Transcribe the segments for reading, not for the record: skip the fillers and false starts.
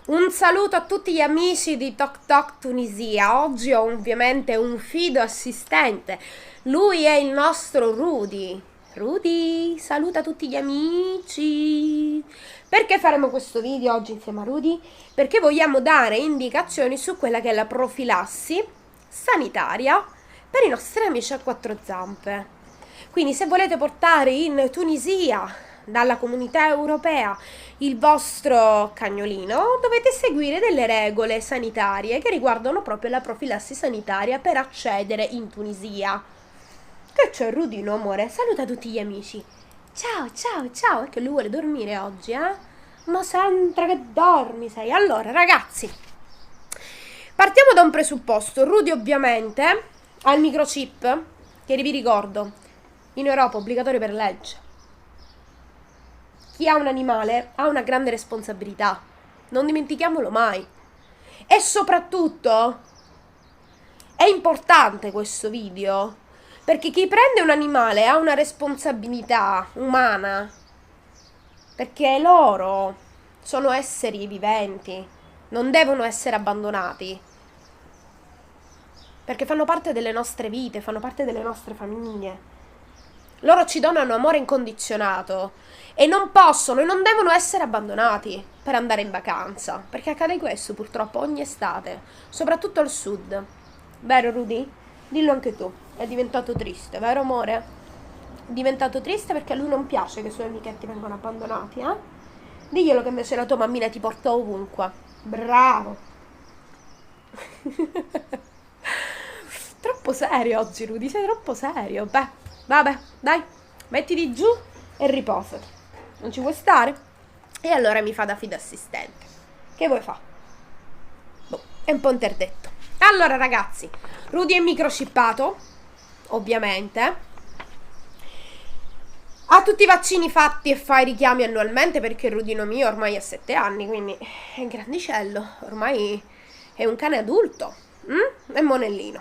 Un saluto a tutti gli amici di Tok Tok Tunisia. Oggi ho ovviamente un fido assistente. Lui è il nostro Rudy. Rudy, saluta tutti gli amici. Perché faremo questo video oggi insieme a Rudy? Perché vogliamo dare indicazioni su quella che è la profilassi sanitaria per i nostri amici a quattro zampe. Quindi se volete portare in Tunisia dalla comunità europea il vostro cagnolino, dovete seguire delle regole sanitarie che riguardano proprio la profilassi sanitaria per accedere in Tunisia. Che c'è, Rudino, amore? Saluta tutti gli amici. Ciao, ciao, ciao. È che lui vuole dormire oggi, eh? Ma sempre che dormi sei. Allora, ragazzi, partiamo da un presupposto. Rudy ovviamente ha il microchip, che vi ricordo, in Europa è obbligatorio per legge. Chi ha un animale ha una grande responsabilità, non dimentichiamolo mai. E soprattutto è importante questo video, perché chi prende un animale ha una responsabilità umana, perché loro sono esseri viventi, non devono essere abbandonati, perché fanno parte delle nostre vite, fanno parte delle nostre famiglie. Loro ci donano amore incondizionato e non possono e non devono essere abbandonati per andare in vacanza, perché accade questo purtroppo ogni estate, soprattutto al sud. Vero, Rudy? Dillo anche tu. È diventato triste, vero amore? È diventato triste perché a lui non piace che i suoi amichetti vengano abbandonati, eh? Diglielo che invece la tua mammina ti porta ovunque. Bravo. Troppo serio oggi, Rudy, sei troppo serio. Beh, vabbè, dai, mettiti giù e riposati. Non ci vuoi stare? E allora mi fa da fido assistente. Che vuoi fare? Boh, è un po' interdetto. Allora, ragazzi, Rudy è microchippato, ovviamente. Ha tutti i vaccini fatti e fa i richiami annualmente perché il Rudino mio ormai ha 7 anni, quindi è grandicello. Ormai è un cane adulto. È monellino.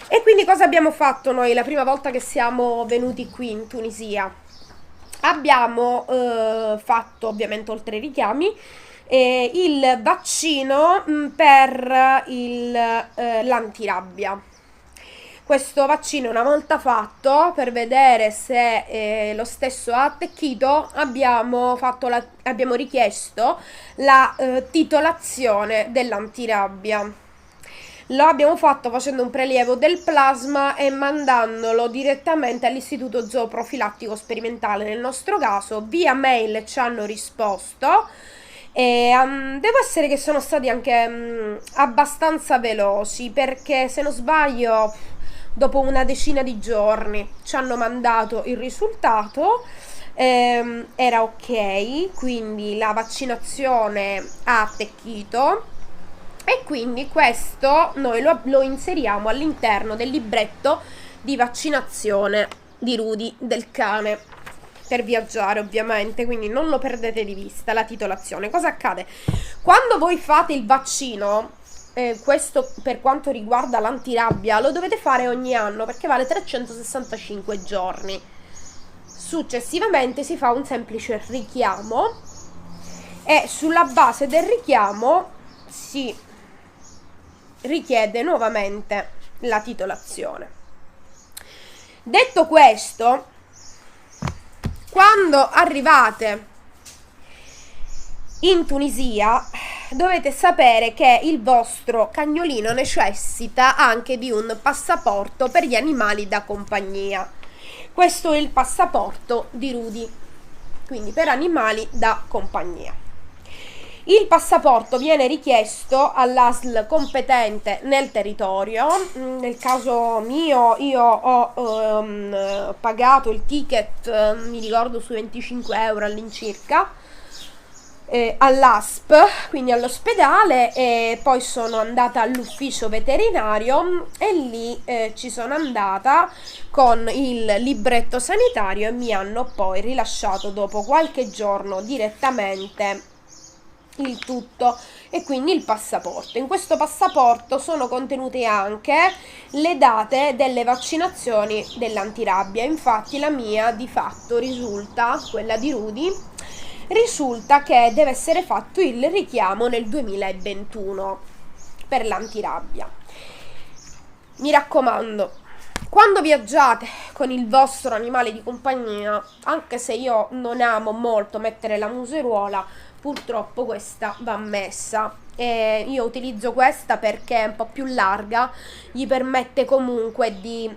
E quindi cosa abbiamo fatto noi la prima volta che siamo venuti qui in Tunisia? Abbiamo fatto, ovviamente oltre ai richiami, il vaccino per l'antirabbia. Questo vaccino una volta fatto, per vedere se lo stesso ha attecchito, abbiamo richiesto la titolazione dell'antirabbia. Lo abbiamo fatto facendo un prelievo del plasma e mandandolo direttamente all'istituto zooprofilattico sperimentale. Nel nostro caso via mail ci hanno risposto e devo essere che sono stati anche abbastanza veloci, perché se non sbaglio dopo una decina di giorni ci hanno mandato il risultato. Era ok, quindi la vaccinazione ha attecchito. E quindi questo noi lo inseriamo all'interno del libretto di vaccinazione di Rudy, del cane, per viaggiare ovviamente, quindi non lo perdete di vista, la titolazione. Cosa accade? Quando voi fate il vaccino, questo per quanto riguarda l'antirabbia, lo dovete fare ogni anno perché vale 365 giorni. Successivamente si fa un semplice richiamo e sulla base del richiamo si richiede nuovamente la titolazione. Detto questo, quando arrivate in Tunisia dovete sapere che il vostro cagnolino necessita anche di un passaporto per gli animali da compagnia. Questo è il passaporto di Rudy, quindi per animali da compagnia. Il passaporto viene richiesto all'ASL competente nel territorio. Nel caso mio io ho pagato il ticket, mi ricordo, su 25 euro all'incirca, all'ASP, quindi all'ospedale, e poi sono andata all'ufficio veterinario e lì ci sono andata con il libretto sanitario e mi hanno poi rilasciato dopo qualche giorno direttamente il tutto e quindi il passaporto. In questo passaporto sono contenute anche le date delle vaccinazioni dell'antirabbia. Infatti la mia di fatto risulta, quella di Rudy, risulta che deve essere fatto il richiamo nel 2021 per l'antirabbia. Mi raccomando, quando viaggiate con il vostro animale di compagnia, anche se io non amo molto mettere la museruola, purtroppo questa va messa. E io utilizzo questa perché è un po' più larga, gli permette comunque di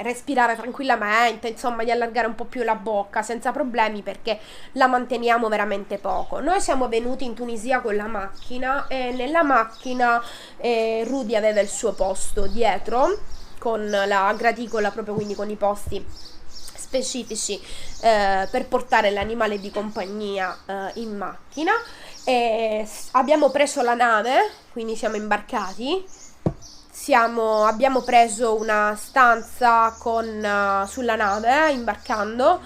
respirare tranquillamente, insomma di allargare un po' più la bocca senza problemi, perché la manteniamo veramente poco. Noi siamo venuti in Tunisia con la macchina e nella macchina Rudy aveva il suo posto dietro con la graticola, proprio, quindi con i posti specifici per portare l'animale di compagnia in macchina. E abbiamo preso la nave, quindi siamo imbarcati, abbiamo preso una stanza sulla nave imbarcando,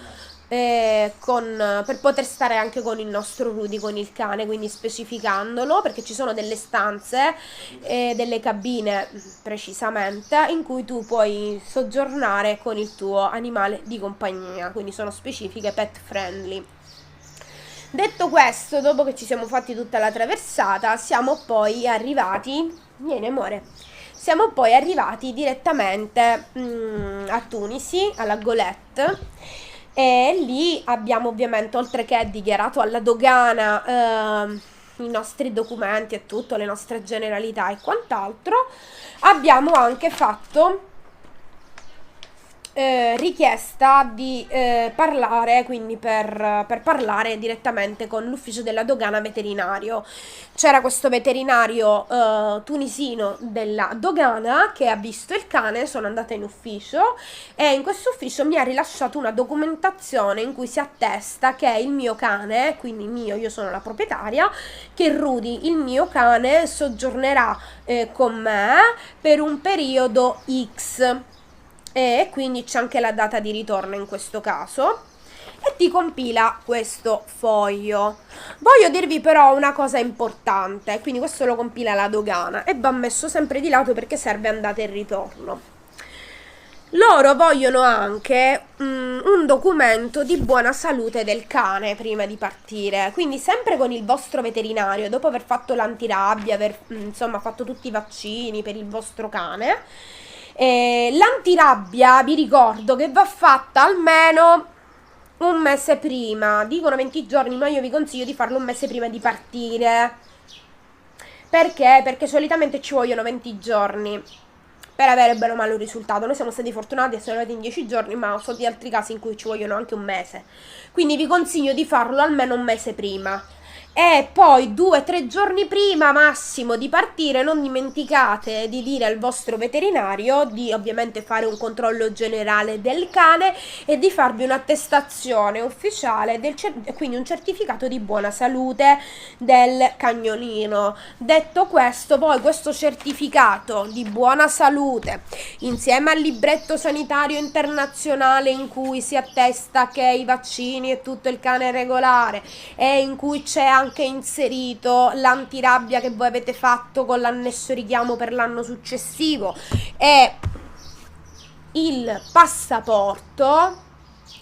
per poter stare anche con il nostro Rudy, con il cane, quindi specificandolo, perché ci sono delle stanze, delle cabine precisamente, in cui tu puoi soggiornare con il tuo animale di compagnia, quindi sono specifiche, pet friendly. Detto questo, dopo che ci siamo fatti tutta la traversata, siamo poi arrivati, vieni amore, siamo poi arrivati direttamente a Tunisi, alla Golette, e lì abbiamo ovviamente, oltre che dichiarato alla dogana i nostri documenti e tutto, le nostre generalità e quant'altro, abbiamo anche fatto richiesta di parlare, quindi per parlare direttamente con l'ufficio della dogana veterinario. C'era questo veterinario tunisino della dogana che ha visto il cane, sono andata in ufficio e in questo ufficio mi ha rilasciato una documentazione in cui si attesta che il mio cane, quindi io sono la proprietaria, che Rudy, il mio cane, soggiornerà con me per un periodo X. E quindi c'è anche la data di ritorno in questo caso, e ti compila questo foglio. Voglio dirvi però una cosa importante, quindi questo lo compila la dogana e va messo sempre di lato perché serve andata e ritorno. Loro vogliono anche un documento di buona salute del cane prima di partire, quindi sempre con il vostro veterinario, dopo aver fatto l'antirabbia, aver insomma fatto tutti i vaccini per il vostro cane. L'antirabbia vi ricordo che va fatta almeno un mese prima, dicono 20 giorni, ma io vi consiglio di farlo un mese prima di partire. Perché? Perché solitamente ci vogliono 20 giorni per avere bene o male un risultato. Noi siamo stati fortunati a essere arrivati in 10 giorni, ma ho stati altri casi in cui ci vogliono anche un mese, quindi vi consiglio di farlo almeno un mese prima. E poi 2-3 giorni prima massimo di partire non dimenticate di dire al vostro veterinario di ovviamente fare un controllo generale del cane e di farvi un'attestazione ufficiale, quindi un certificato di buona salute del cagnolino. Detto questo, poi questo certificato di buona salute insieme al libretto sanitario internazionale in cui si attesta che i vaccini e tutto il cane è regolare e in cui c'è anche inserito l'antirabbia che voi avete fatto con l'annesso richiamo per l'anno successivo e il passaporto,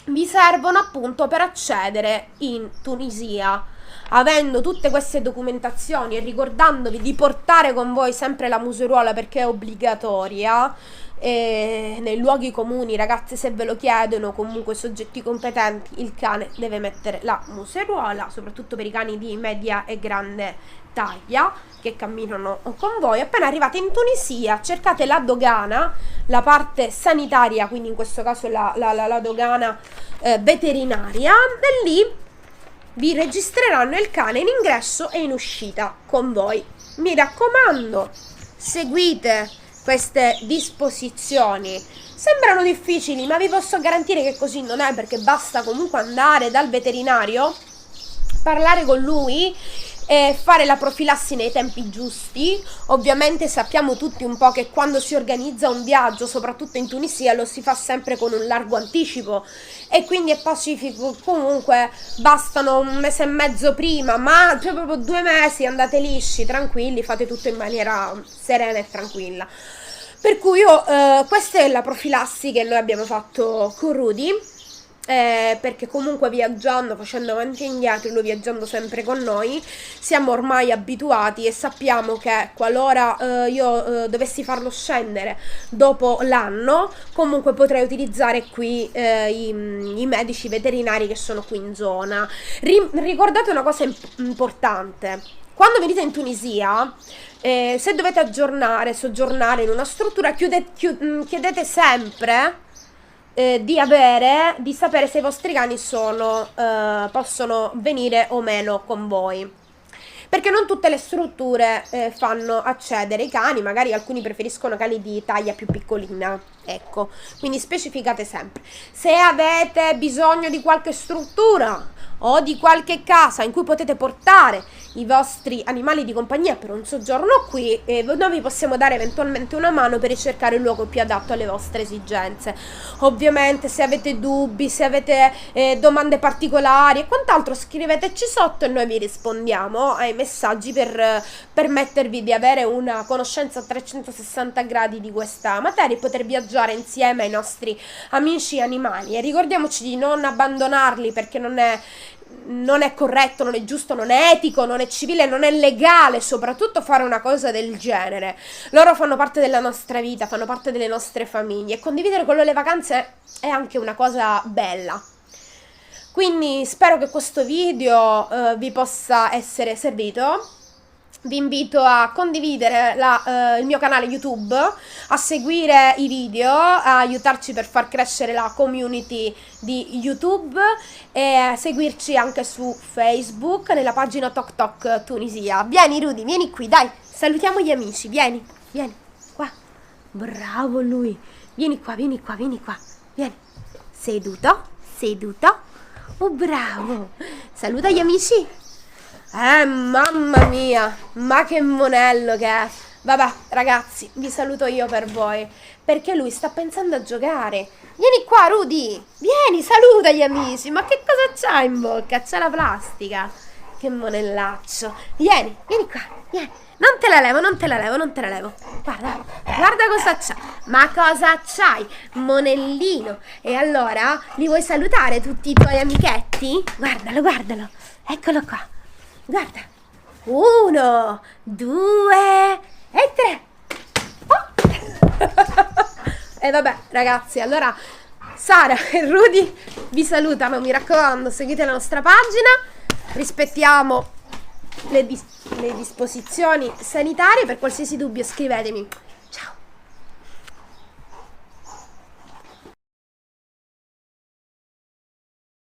vi servono appunto per accedere in Tunisia. Avendo tutte queste documentazioni e ricordandovi di portare con voi sempre la museruola perché è obbligatoria, e nei luoghi comuni, ragazze, se ve lo chiedono, comunque soggetti competenti, il cane deve mettere la museruola, soprattutto per i cani di media e grande taglia che camminano con voi. Appena arrivate in Tunisia, cercate la dogana, la parte sanitaria, quindi in questo caso la dogana veterinaria, e lì vi registreranno il cane in ingresso e in uscita con voi. Mi raccomando, seguite queste disposizioni. Sembrano difficili, ma vi posso garantire che così non è, perché basta comunque andare dal veterinario, parlare con lui e fare la profilassi nei tempi giusti. Ovviamente sappiamo tutti un po' che quando si organizza un viaggio, soprattutto in Tunisia, lo si fa sempre con un largo anticipo e quindi è pacifico, comunque bastano un mese e mezzo prima, ma cioè proprio 2 mesi, andate lisci, tranquilli, fate tutto in maniera serena e tranquilla. Per cui questa è la profilassi che noi abbiamo fatto con Rudy. perché comunque viaggiando, facendo avanti e indietro, lui viaggiando sempre con noi, siamo ormai abituati e sappiamo che qualora io dovessi farlo scendere dopo l'anno, comunque potrei utilizzare qui i medici veterinari che sono qui in zona. Ricordate una cosa importante: quando venite in Tunisia, se dovete soggiornare in una struttura, chiedete sempre di sapere se i vostri cani possono venire o meno con voi, perché non tutte le strutture fanno accedere i cani, magari alcuni preferiscono cani di taglia più piccolina, ecco, quindi specificate sempre. Se avete bisogno di qualche struttura o di qualche casa in cui potete portare i vostri animali di compagnia per un soggiorno qui, noi vi possiamo dare eventualmente una mano per ricercare il luogo più adatto alle vostre esigenze. Ovviamente, se avete dubbi, se avete domande particolari e quant'altro, scriveteci sotto e noi vi rispondiamo ai messaggi per permettervi di avere una conoscenza a 360 gradi di questa materia e poter viaggiare insieme ai nostri amici animali. E ricordiamoci di non abbandonarli, perché non è corretto, non è giusto, non è etico, non è civile, non è legale soprattutto fare una cosa del genere. Loro fanno parte della nostra vita, fanno parte delle nostre famiglie, e condividere con loro le vacanze è anche una cosa bella. Quindi spero che questo video vi possa essere servito. Vi invito a condividere il mio canale YouTube, a seguire i video, a aiutarci per far crescere la community di YouTube, e a seguirci anche su Facebook nella pagina Tok Tok Tunisia. Vieni Rudy, vieni qui, dai, salutiamo gli amici, vieni qua, bravo lui, vieni qua, vieni, seduto, oh bravo, saluta gli amici. Mamma mia, ma che monello che è. Vabbè, ragazzi, vi saluto io per voi, perché lui sta pensando a giocare. Vieni qua, Rudy, vieni, saluta gli amici. Ma che cosa c'ha in bocca? C'ha la plastica. Che monellaccio. Vieni qua, vieni. Non te la levo. Guarda cosa c'ha. Ma cosa c'hai, monellino? E allora, li vuoi salutare tutti i tuoi amichetti? Guardalo. Eccolo qua. Guarda, 1, 2 e 3. E vabbè, ragazzi, allora Sara e Rudy vi salutano. Mi raccomando, seguite la nostra pagina, rispettiamo le disposizioni sanitarie. Per qualsiasi dubbio scrivetemi.